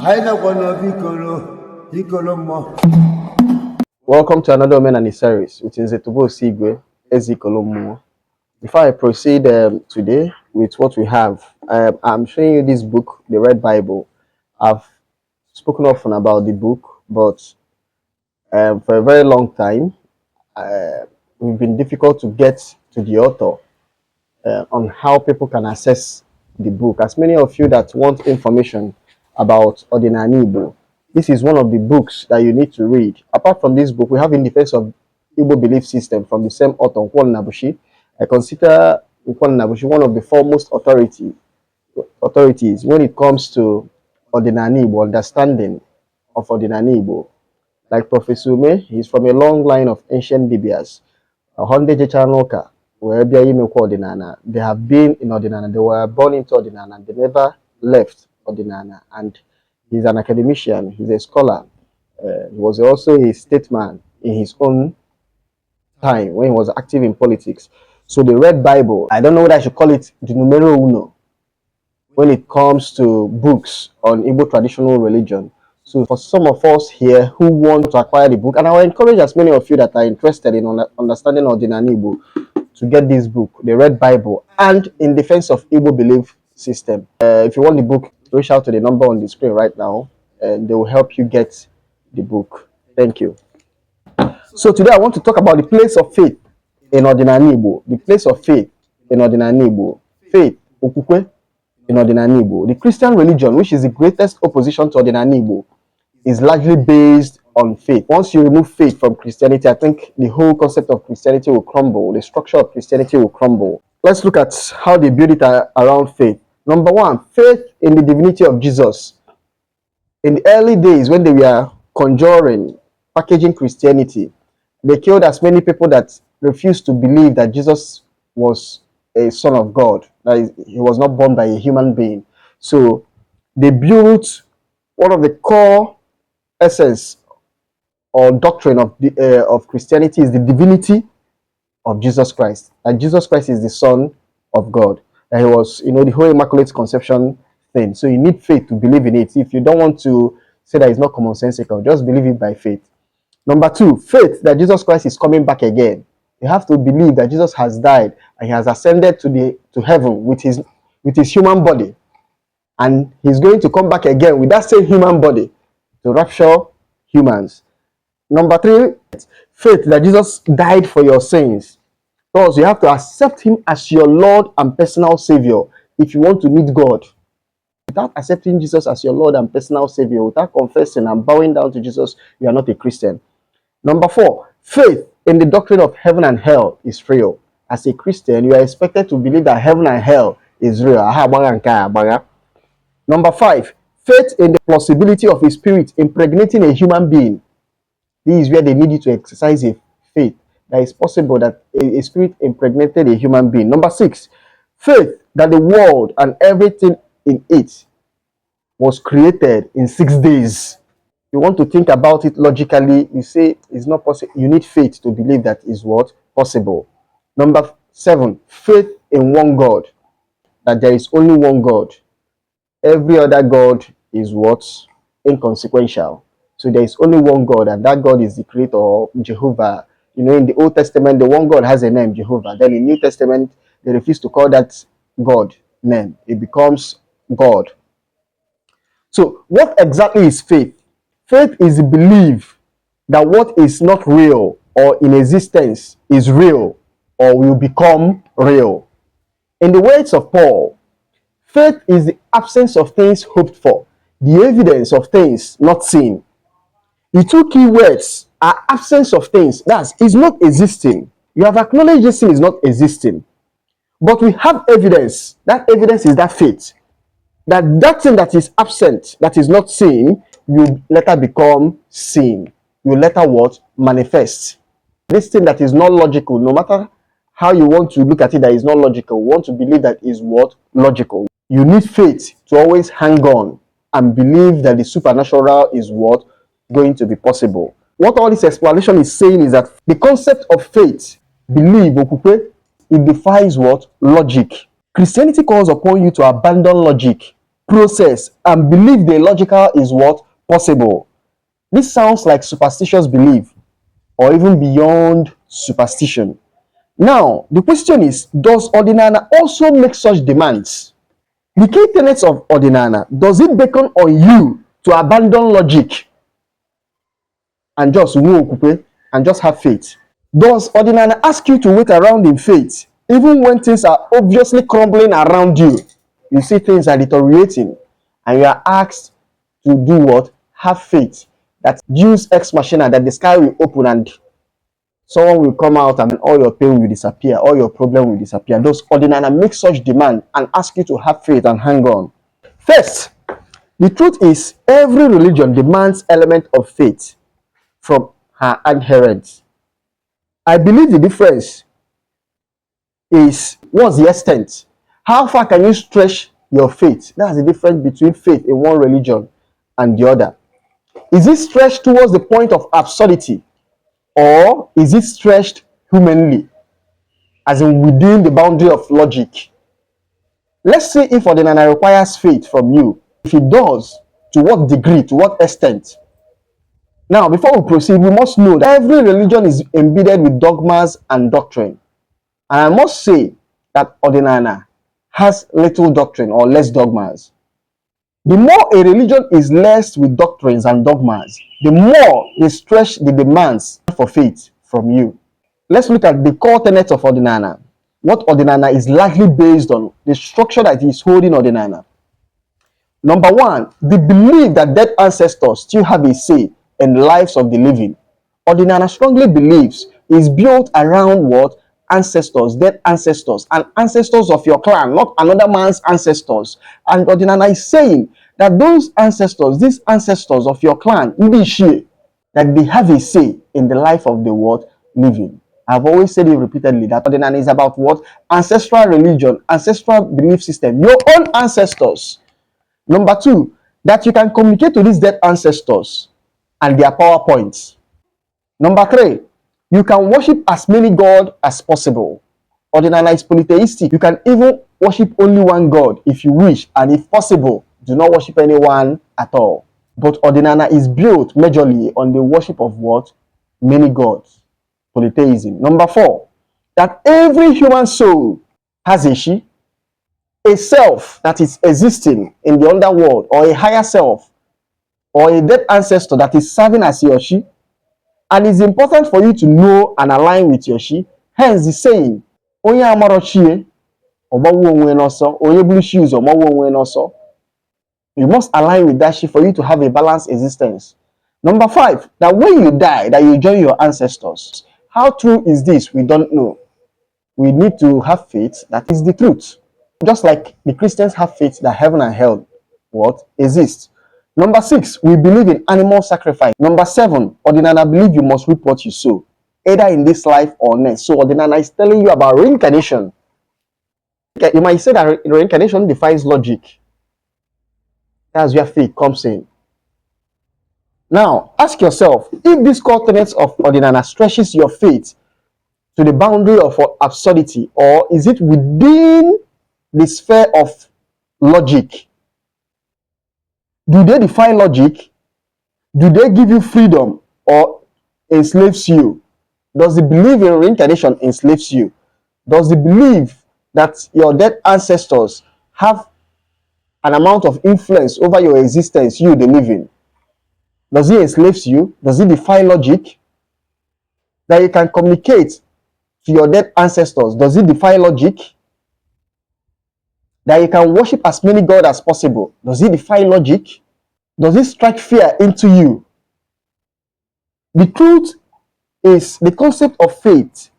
Welcome to another Omenani series, which is Etubo Sigwe Ezikolomu. Before I proceed today with what we have, I'm showing you this book, the Red Bible. I've spoken often about the book, but for a very long time, we've been difficult to get to the author on how people can access the book. As many of you that want information about Odinani, this is one of the books that you need to read. Apart from this book, we have In Defense of Igbo Belief System from the same author, Nkwon Nabushi. I consider Nkwon Nabushi one of the foremost authorities when it comes to Odinani Igbo, understanding of Odinani Igbo. Like Professor Ume, he's from a long line of ancient Dibias. Hondeje Chanoka, where they have been in Odinana, they were born into Odinana, they never left Odinana, and he's an academician, he's a scholar. He was also a statesman in his own time when he was active in politics. So the Red Bible, I don't know whether I should call it the numero uno when it comes to books on Igbo traditional religion. So for some of us here who want to acquire the book, and I will encourage as many of you that are interested in understanding Odinani Igbo to get this book, the Red Bible, and In Defense of Igbo Belief System. If you want the book, reach out to the number on the screen right now, and they will help you get the book. Thank you. So today I want to talk about the place of faith in Odinani Igbo. The place of faith in Odinani Igbo. Faith, Okukwe, in Odinani Igbo. The Christian religion, which is the greatest opposition to Odinani Igbo, is largely based on faith. Once you remove faith from Christianity, I think the whole concept of Christianity will crumble. The structure of Christianity will crumble. Let's look at how they build it around faith. Number one, faith in the divinity of Jesus. In the early days when they were conjuring, packaging Christianity, they killed as many people that refused to believe that Jesus was a son of God, that he was not born by a human being. So they built one of the core essence or doctrine of Christianity is the divinity of Jesus Christ. And Jesus Christ is the Son of God. And he was, the whole Immaculate Conception thing. So you need faith to believe in it. If you don't want to say that it's not commonsensical, just believe it by faith. Number two, faith that Jesus Christ is coming back again. You have to believe that Jesus has died and he has ascended to heaven with his human body. And he's going to come back again with that same human body to rapture humans. Number three, faith that Jesus died for your sins. Thus, you have to accept him as your Lord and personal Savior if you want to meet God. Without accepting Jesus as your Lord and personal Savior, without confessing and bowing down to Jesus, you are not a Christian. Number four, faith in the doctrine of heaven and hell is real. As a Christian, you are expected to believe that heaven and hell is real. Number five, faith in the plausibility of a spirit impregnating a human being. This is where they need you to exercise a faith that it's possible that a spirit impregnated a human being. Number six, faith that the world and everything in it was created in 6 days. You want to think about it logically, you say it's not possible. You need faith to believe that is what? Possible. Number seven, faith in one God, that there is only one God. Every other God is what? Inconsequential. So there is only one God, and that God is the creator, Jehovah. In the Old Testament, the one God has a name, Jehovah. Then in New Testament, they refuse to call that God name. It becomes God. So what exactly is faith? Faith is the belief that what is not real or in existence is real or will become real. In the words of Paul, faith is the absence of things hoped for, the evidence of things not seen. The two key words are absence of things. That is not existing. You have acknowledged this thing is not existing. But we have evidence. That evidence is that faith. That thing that is absent, that is not seen, will later become seen. Will later what? Manifest. This thing that is not logical, no matter how you want to look at it that is not logical, you want to believe that is what? Logical. You need faith to always hang on and believe that the supernatural is what? Going to be possible. What all this explanation is saying is that the concept of faith, believe, it defies what? Logic. Christianity calls upon you to abandon logic process and believe the illogical is what? Possible. This sounds like superstitious belief or even beyond superstition. Now, the question is, does Odinana also make such demands? The key tenets of Odinana, does it beckon on you to abandon logic and just have faith? Does Odinana ask you to wait around in faith even when things are obviously crumbling around you? You see things are deteriorating and you are asked to do what? Have faith. That Deus ex machina, that the sky will open and someone will come out and all your pain will disappear, all your problem will disappear. Those Odinana make such demand and ask you to have faith and hang on. First, the truth is every religion demands element of faith from her adherents. I believe the difference is what's the extent? How far can you stretch your faith? That's the difference between faith in one religion and the other. Is it stretched towards the point of absurdity, or is it stretched humanly, as in within the boundary of logic? Let's say if Odinana requires faith from you, if it does, to what degree, to what extent? Now, before we proceed, we must know that every religion is embedded with dogmas and doctrine. And I must say that Odinana has little doctrine or less dogmas. The more a religion is less with doctrines and dogmas, the more they stretch the demands for faith from you. Let's look at the core tenets of Odinana. What Odinana is largely based on, the structure that is holding Odinana. Number one, the belief that dead ancestors still have a say in the lives of the living. Odinana strongly believes is built around what? Ancestors, dead ancestors, and ancestors of your clan, not another man's ancestors. And Odinana is saying that those ancestors, these ancestors of your clan, that they have a say in the life of the world living. I've always said it repeatedly that Odinana is about what? Ancestral religion, ancestral belief system, your own ancestors. Number two, that you can communicate to these dead ancestors and their power points. Number three, you can worship as many gods as possible. Odinana is polytheistic. You can even worship only one God if you wish, and if possible, do not worship anyone at all. But Odinana is built majorly on the worship of what? Many gods. Polytheism. Number four, that every human soul has a self that is existing in the underworld, or a higher self, or a dead ancestor that is serving as he or she. And it's important for you to know and align with your she. Hence the saying, Onye amarochie, obawu onwe noso, onye blue shoes, obawu onwe noso. You must align with that she for you to have a balanced existence. Number five, that when you die, that you join your ancestors. How true is this? We don't know. We need to have faith that is the truth. Just like the Christians have faith that heaven and hell exist. Number six, we believe in animal sacrifice. Number seven, Odinana believe you must reap what you sow, either in this life or next. So Odinana is telling you about reincarnation. You might say that reincarnation defies logic. That's where faith comes in. Now, ask yourself, if this core tenets of Odinana stretches your faith to the boundary of absurdity, or is it within the sphere of logic? Do they defy logic? Do they give you freedom or enslaves you? Does the belief in reincarnation enslaves you? Does the belief that your dead ancestors have an amount of influence over your existence, you the living? Does it enslave you? Does it defy logic? That you can communicate to your dead ancestors, does it defy logic? That you can worship as many gods as possible, does it defy logic? Does it strike fear into you? The truth is, the concept of faith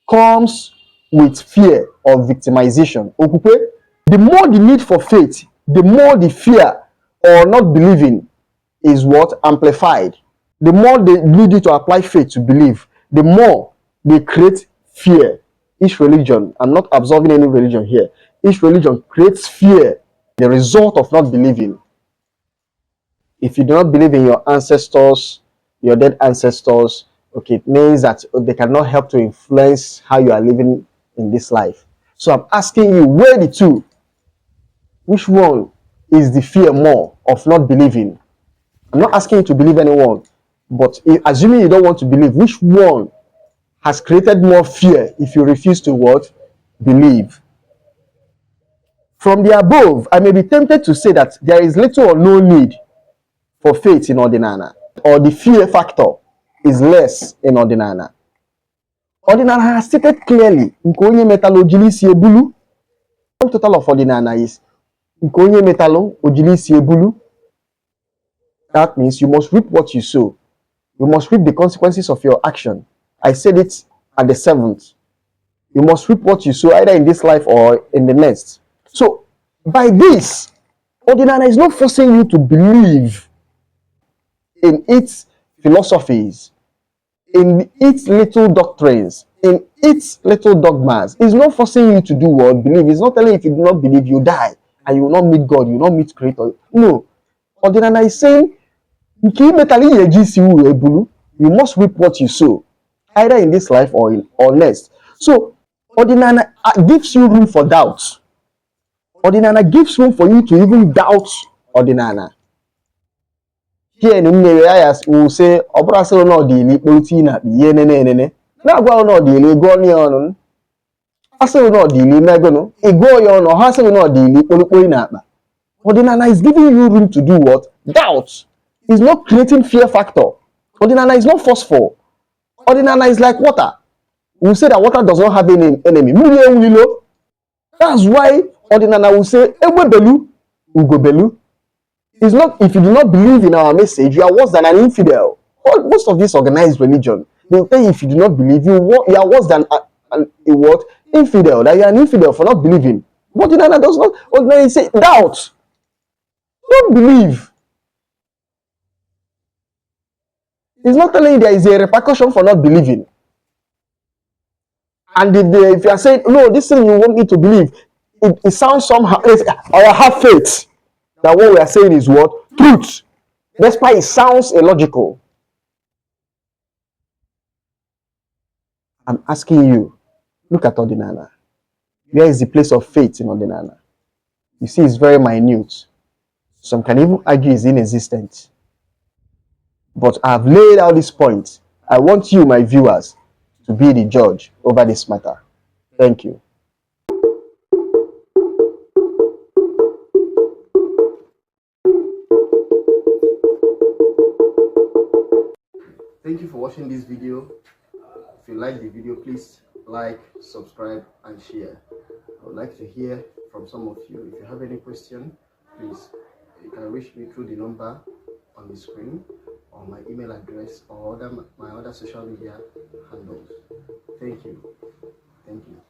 comes with fear of victimization. The more the need for faith, the more the fear or not believing is amplified. The more they need you to apply faith to believe, the more they create fear. Each religion, I'm not absolving any religion here, each religion creates fear, the result of not believing. If you do not believe in your ancestors, your dead ancestors, it means that they cannot help to influence how you are living in this life. So I'm asking you, weigh the two. Which one is the fear more of not believing? I'm not asking you to believe anyone, but assuming you don't want to believe, which one has created more fear if you refuse to what? Believe. From the above, I may be tempted to say that there is little or no need for faith in Odinana, or the fear factor is less in Odinana. Odinana has stated clearly, Nkonye metalo ojilisi ebulu. The total of Odinana is Nkonye metalo ojilisi ebulu. That means you must reap what you sow. You must reap the consequences of your action. I said it at the 7th. You must reap what you sow, either in this life or in the next. So, by this, Odinana is not forcing you to believe in its philosophies, in its little doctrines, in its little dogmas. It's not forcing you to do what? Believe. It's not telling you if you do not believe, you die and you will not meet God, you will not meet Creator. No. Odinana is saying, you must reap what you sow, either in this life or next. So, Odinana gives you room for doubt. Odinana gives room for you to even doubt Odinana. Here in Umnere, we will say, Obrasa no dili, Utina, Yenene, Nagwa no dili, Gonion, Asa no dili, Megono, Egoyon or Hasa no dili, Olupoinaba. Odinana is giving you room to do what? Doubt. He's not creating fear factor. Odinana is not forceful. Odinana is like water. We say that water does not have any enemy. That's why Odinana will say, Ewebelu, Ugobelu. It's not, if you do not believe in our message, you are worse than an infidel. Most of this organized religion, they'll tell you if you do not believe, you are worse than a what? Infidel. That you are an infidel for not believing. But Odinana does not. Odinana say, doubt. Don't believe. He's not telling you there is a repercussion for not believing. And if you are saying, no, this thing you want me to believe, it sounds somehow, I have faith that what we are saying is what? Truth. Despite it sounds illogical. I'm asking you, look at Odinana. Where is the place of faith in Odinana? You see, it's very minute. Some can even argue it's inexistent. But I've laid out this point. I want you, my viewers, to be the judge over this matter. Thank you. Thank you for watching this video. If you like the video, please like, subscribe, and share. I would like to hear from some of you. If you have any question, please, you can reach me through the number on the screen, or my email address, or my other social media handles. Thank you. Thank you.